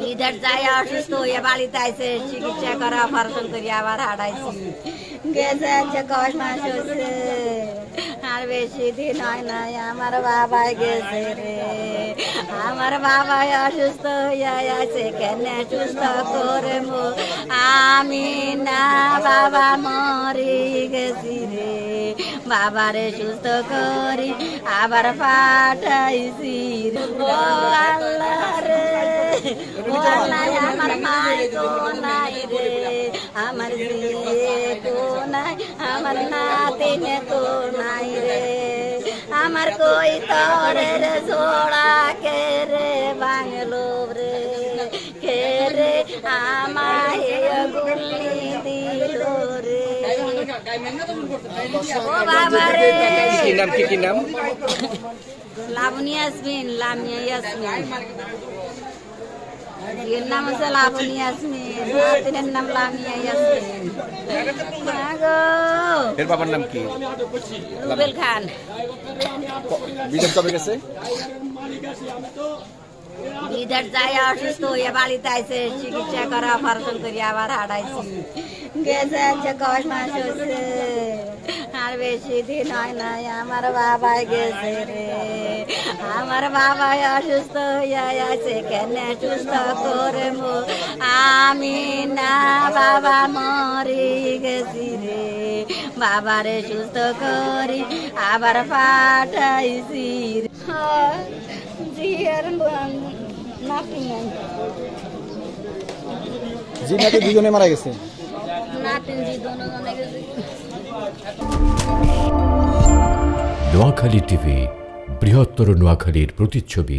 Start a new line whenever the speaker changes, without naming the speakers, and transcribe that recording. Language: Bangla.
বিদেশ যাই অসুস্থ হয়ে বাড়িতে আইছে চিকিৎসা করা অপারেশন করে আবার হারাইছি গেছে আজকে 10 মাস হচ্ছে আর বেশি দিন হয় নাই আমার বাবা গেছে রে আমার বাবা অসুস্থ হইয়া আছে কেন সুস্থ করে আমি না বাবা মরে গেছি রে বাবারে সুস্থ করি আবার পাঠাইছি ও আল্লাহ রে ও আল্লাহ আমার মাই তো নাই রে আমার ছেলে তো নাই আমার নাতিনে তো নাই রে আমার কই তরে রে ছোড়া কে রে বাংলো রে কে রে আমায় গুলি দিল রে ও বাবা রে
কি নাম
লাবণী ইয়াসমিন লামিয়া ইয়াসমিন এর নাম হচ্ছে লাবণী ইয়াসমিন নাতিনের নাম লামিয়া ইয়াসমিন
এর বাবার নাম কি
রুবেল খান
বিদেশ কবে গেছে
বিদেশ যাই অসুস্থ হয়ে বাড়িতে আইছে চিকিৎসা করা অপারেশন করে আবার হারাইছি গেছে আজকে 10 মাস হচ্ছে আর বেশি দিন হয় নাই আমার বাবা গেছে রে আমার বাবা অসুস্থ হইয়া আছে কেন সুস্থ করে আমি না বাবা মরে গেছি রে বাবারে সুস্থ করি আবার পাঠাইছি জি আর নাতি নাই
জি নাতি দুজনে মারা গেছে
নাতি জি দুজনে গেছে
নোয়াখালী টিভি বৃহত্তর নোয়াখালীর প্রতিচ্ছবি।